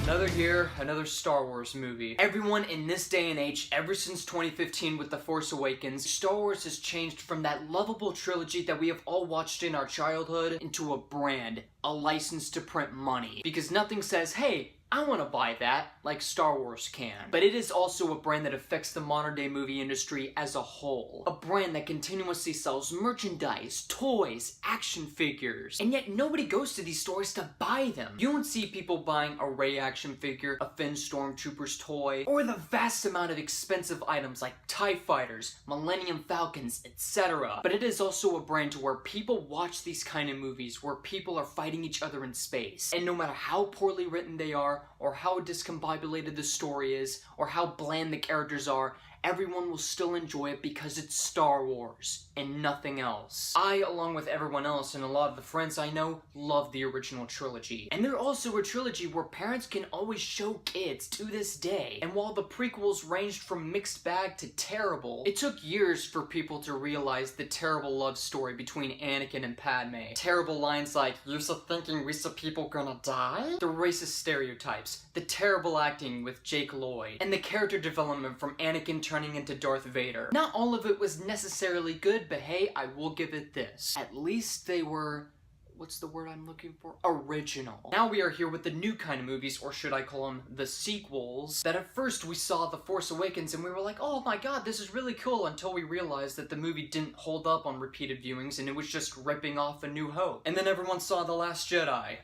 Another year, another Star Wars movie. Everyone in this day and age, ever since 2015 with The Force Awakens, Star Wars has changed from that lovable trilogy that we have all watched in our childhood into a brand, a license to print money. Because nothing says, hey, I want to buy that, like Star Wars can. But it is also a brand that affects the modern day movie industry as a whole. A brand that continuously sells merchandise, toys, action figures, and yet nobody goes to these stores to buy them. You don't see people buying a Rey action figure, a Finn Stormtrooper's toy, or the vast amount of expensive items like TIE Fighters, Millennium Falcons, etc. But it is also a brand to where people watch these kind of movies where people are fighting each other in space. And no matter how poorly written they are, or how discombobulated the story is, or how bland the characters are, everyone will still enjoy it because it's Star Wars and nothing else. I, along with everyone else and a lot of the friends I know, love the original trilogy. And they're also a trilogy where parents can always show kids to this day. And while the prequels ranged from mixed bag to terrible, it took years for people to realize the terrible love story between Anakin and Padme. Terrible lines like, "You're so thinking we saw people gonna die?" The racist stereotypes, the terrible acting with Jake Lloyd, and the character development from Anakin turning into Darth Vader. Not all of it was necessarily good, but hey, I will give it this. At least they were, what's the word I'm looking for? Original. Now we are here with the new kind of movies, or should I call them the sequels, that at first we saw The Force Awakens and we were like, oh my god, this is really cool, until we realized that the movie didn't hold up on repeated viewings and it was just ripping off A New Hope. And then everyone saw The Last Jedi.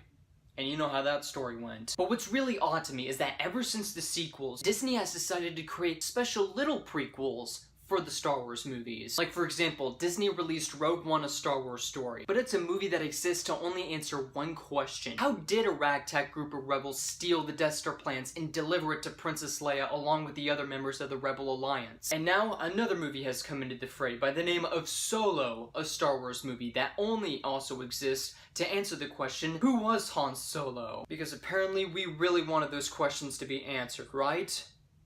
And you know how that story went. But what's really odd to me is that ever since the sequels, Disney has decided to create special little prequels for the Star Wars movies. Like, for example, Disney released Rogue One: A Star Wars Story, but it's a movie that exists to only answer one question. How did a ragtag group of rebels steal the Death Star plans and deliver it to Princess Leia along with the other members of the Rebel Alliance? And now another movie has come into the fray by the name of Solo, a Star Wars movie that only also exists to answer the question, who was Han Solo? Because apparently we really wanted those questions to be answered, right?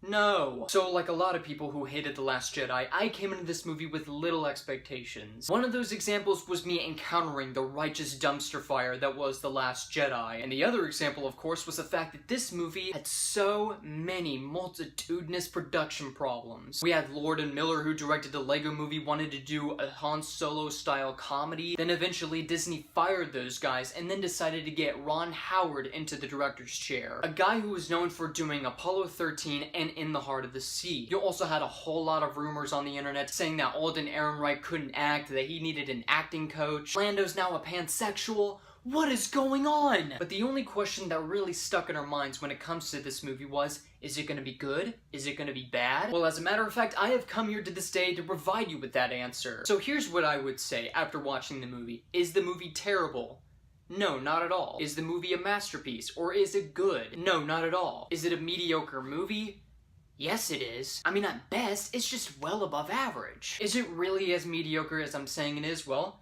No. So, like a lot of people who hated The Last Jedi, I came into this movie with little expectations. One of those examples was me encountering the righteous dumpster fire that was The Last Jedi. And the other example, of course, was the fact that this movie had so many multitudinous production problems. We had Lord and Miller, who directed the Lego movie, wanted to do a Han Solo-style comedy. Then eventually Disney fired those guys and then decided to get Ron Howard into the director's chair. A guy who was known for doing Apollo 13 and In the Heart of the Sea. You also had a whole lot of rumors on the internet saying that Alden Ehrenreich couldn't act, that he needed an acting coach. Lando's now a pansexual. What is going on? But the only question that really stuck in our minds when it comes to this movie was, is it gonna be good? Is it gonna be bad? Well, as a matter of fact, I have come here to this day to provide you with that answer. So here's what I would say after watching the movie. Is the movie terrible? No, not at all. Is the movie a masterpiece? Or is it good? No, not at all. Is it a mediocre movie? Yes, it is. I mean, at best, it's just well above average. Is it really as mediocre as I'm saying it is? Well,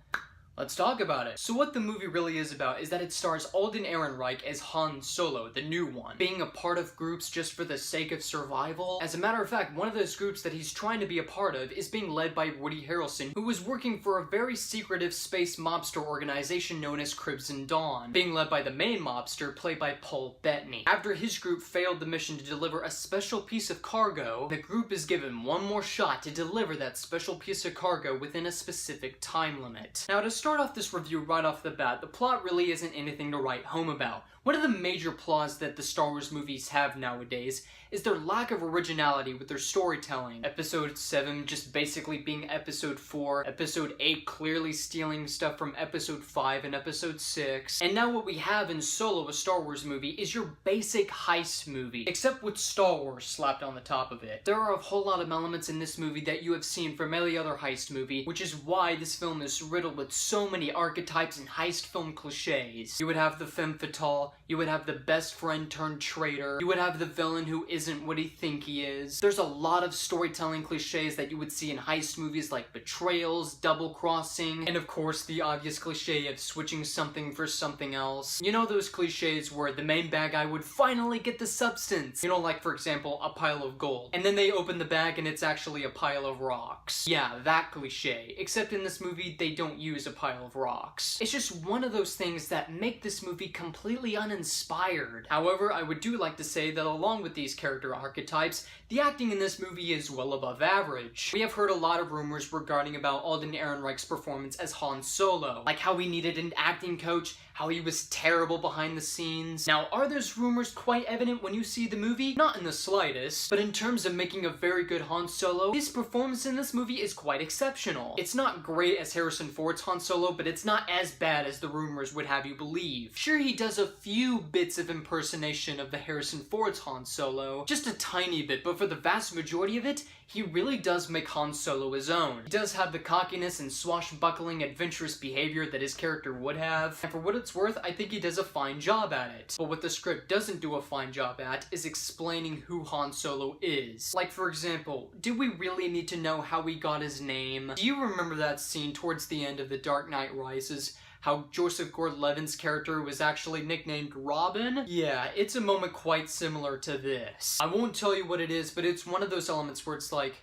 let's talk about it. So what the movie really is about is that it stars Alden Ehrenreich as Han Solo, the new one, being a part of groups just for the sake of survival. As a matter of fact, one of those groups that he's trying to be a part of is being led by Woody Harrelson, who was working for a very secretive space mobster organization known as Crimson Dawn, being led by the main mobster, played by Paul Bettany. After his group failed the mission to deliver a special piece of cargo, the group is given one more shot to deliver that special piece of cargo within a specific time limit. Now, to start off this review right off the bat, the plot really isn't anything to write home about. One of the major flaws that the Star Wars movies have nowadays is their lack of originality with their storytelling. Episode 7 just basically being Episode 4, Episode 8 clearly stealing stuff from Episode 5 and Episode 6, and now what we have in Solo, a Star Wars movie, is your basic heist movie, except with Star Wars slapped on the top of it. There are a whole lot of elements in this movie that you have seen from every other heist movie, which is why this film is riddled with so many archetypes and heist film cliches. You would have the femme fatale, you would have the best friend turned traitor, you would have the villain who isn't what he think he is. There's a lot of storytelling cliches that you would see in heist movies like betrayals, double crossing, and of course the obvious cliche of switching something for something else. You know those cliches where the main bad guy would finally get the substance. You know, like for example, a pile of gold. And then they open the bag and it's actually a pile of rocks. Yeah, that cliche. Except in this movie, they don't use a pile of rocks. It's just one of those things that make this movie completely uninspired. However, I do like to say that along with these character archetypes, the acting in this movie is well above average. We have heard a lot of rumors regarding about Alden Ehrenreich's performance as Han Solo, like how he needed an acting coach, how he was terrible behind the scenes. Now, are those rumors quite evident when you see the movie? Not in the slightest, but in terms of making a very good Han Solo, his performance in this movie is quite exceptional. It's not great as Harrison Ford's Han Solo, but it's not as bad as the rumors would have you believe. Sure, he does a few bits of impersonation of the Harrison Ford's Han Solo, just a tiny bit, but for the vast majority of it, he really does make Han Solo his own. He does have the cockiness and swashbuckling, adventurous behavior that his character would have, and for what it's worth, I think he does a fine job at it. But what the script doesn't do a fine job at is explaining who Han Solo is. Like, for example, do we really need to know how he got his name? Do you remember that scene towards the end of The Dark Knight Rises, how Joseph Gordon-Levitt's character was actually nicknamed Robin? Yeah, it's a moment quite similar to this. I won't tell you what it is, but it's one of those elements where it's like,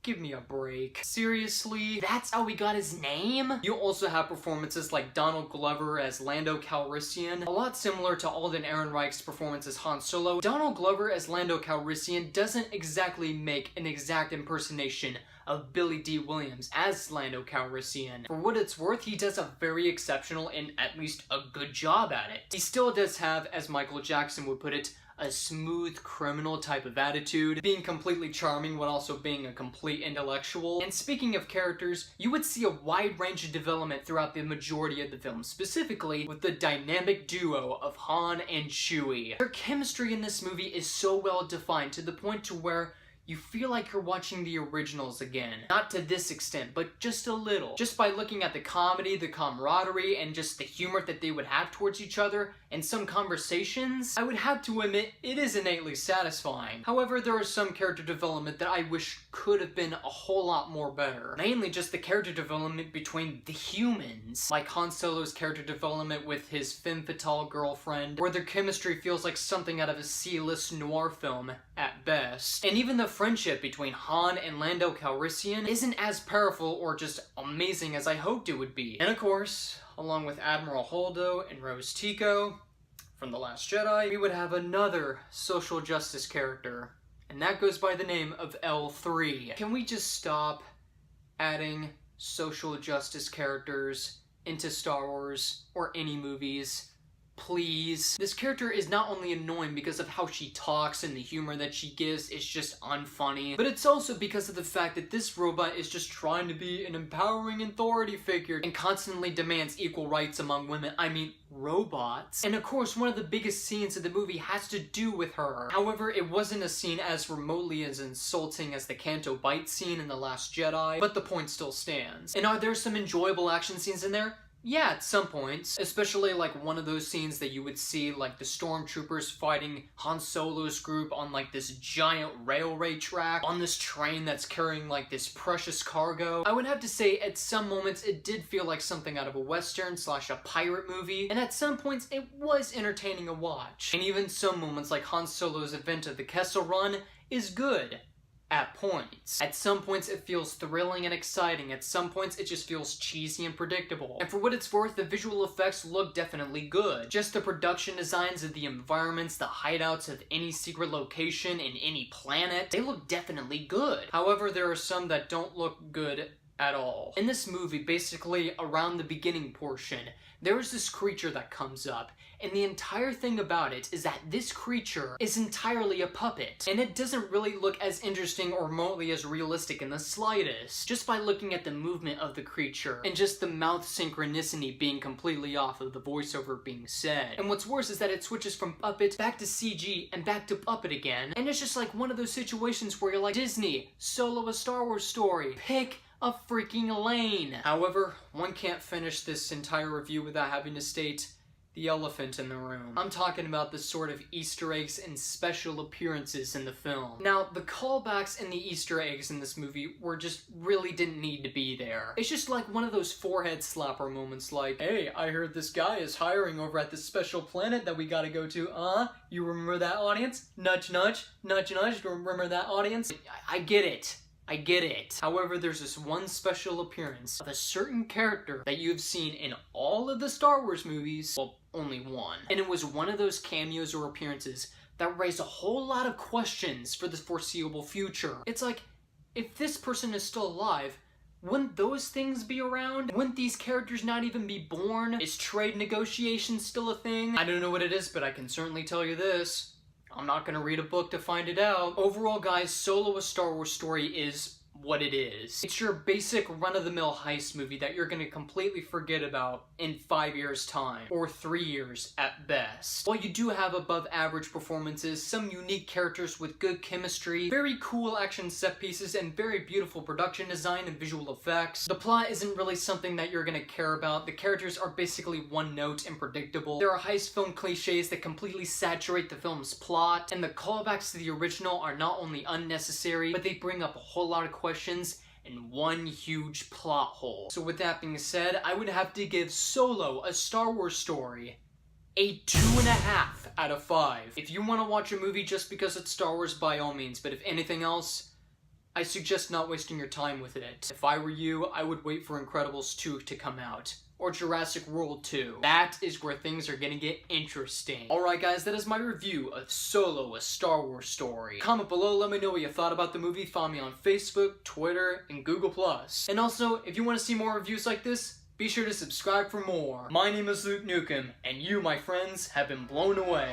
give me a break. Seriously? That's how he got his name? You also have performances like Donald Glover as Lando Calrissian. A lot similar to Alden Ehrenreich's performance as Han Solo, Donald Glover as Lando Calrissian doesn't exactly make an exact impersonation of Billy D. Williams as Lando Calrissian. For what it's worth, he does a very exceptional and at least a good job at it. He still does have, as Michael Jackson would put it, a smooth criminal type of attitude, being completely charming while also being a complete intellectual. And speaking of characters, you would see a wide range of development throughout the majority of the film, specifically with the dynamic duo of Han and Chewie. Their chemistry in this movie is so well defined to the point to where you feel like you're watching the originals again. Not to this extent, but just a little. Just by looking at the comedy, the camaraderie, and just the humor that they would have towards each other, and some conversations, I would have to admit it is innately satisfying. However, there is some character development that I wish could have been a whole lot more better. Mainly just the character development between the humans, like Han Solo's character development with his femme fatale girlfriend, where their chemistry feels like something out of a C-list noir film at best. And even the friendship between Han and Lando Calrissian isn't as powerful or just amazing as I hoped it would be. And of course, along with Admiral Holdo and Rose Tico from The Last Jedi, we would have another social justice character, and that goes by the name of L3. Can we just stop adding social justice characters into Star Wars or any movies? Please. This character is not only annoying because of how she talks and the humor that she gives is just unfunny, but it's also because of the fact that this robot is just trying to be an empowering authority figure and constantly demands equal rights among women. I mean, robots. And of course, one of the biggest scenes of the movie has to do with her. However, it wasn't a scene as remotely as insulting as the Canto Bight scene in The Last Jedi, but the point still stands. And are there some enjoyable action scenes in there? Yeah, at some points. Especially like one of those scenes that you would see like the stormtroopers fighting Han Solo's group on like this giant railway track on this train that's carrying like this precious cargo. I would have to say at some moments it did feel like something out of a western slash a pirate movie, and at some points it was entertaining to watch. And even some moments like Han Solo's event of the Kessel Run is good. At points. At some points it feels thrilling and exciting, at some points it just feels cheesy and predictable. And for what it's worth, the visual effects look definitely good. Just the production designs of the environments, the hideouts of any secret location in any planet, they look definitely good. However, there are some that don't look good at all. In this movie, basically around the beginning portion, there is this creature that comes up, and the entire thing about it is that this creature is entirely a puppet, and it doesn't really look as interesting or remotely as realistic in the slightest, just by looking at the movement of the creature, and just the mouth synchronicity being completely off of the voiceover being said. And what's worse is that it switches from puppet back to CG and back to puppet again, and it's just like one of those situations where you're like, Disney, solo a Star Wars story, pick a freaking lane. However, one can't finish this entire review without having to state the elephant in the room. I'm talking about the sort of Easter eggs and special appearances in the film. Now, the callbacks and the Easter eggs in this movie really didn't need to be there. It's just like one of those forehead slapper moments like, hey, I heard this guy is hiring over at this special planet that we gotta go to, You remember that, audience? Nudge, nudge, nudge, nudge, remember that, audience? I get it. I get it. However, there's this one special appearance of a certain character that you've seen in all of the Star Wars movies, well, only one. And it was one of those cameos or appearances that raised a whole lot of questions for the foreseeable future. It's like, if this person is still alive, wouldn't those things be around? Wouldn't these characters not even be born? Is trade negotiations still a thing? I don't know what it is, but I can certainly tell you this. I'm not gonna read a book to find it out. Overall, guys, Solo: A Star Wars Story is what it is. It's your basic run-of-the-mill heist movie that you're gonna completely forget about in 5 years' time, or 3 years at best. While you do have above average performances, some unique characters with good chemistry, very cool action set pieces, and very beautiful production design and visual effects, the plot isn't really something that you're gonna care about. The characters are basically one note and predictable. There are heist film cliches that completely saturate the film's plot, and the callbacks to the original are not only unnecessary, but they bring up a whole lot of questions in one huge plot hole. So with that being said, I would have to give Solo: A Star Wars Story a 2.5 out of 5. If you want to watch a movie just because it's Star Wars, by all means, but if anything else, I suggest not wasting your time with it. If I were you, I would wait for Incredibles 2 to come out. Or Jurassic World 2. That is where things are gonna get interesting. Alright guys, that is my review of Solo: A Star Wars Story. Comment below, let me know what you thought about the movie. Follow me on Facebook, Twitter, and Google+. And also, if you want to see more reviews like this, be sure to subscribe for more. My name is Nukem, and you, my friends, have been blown away.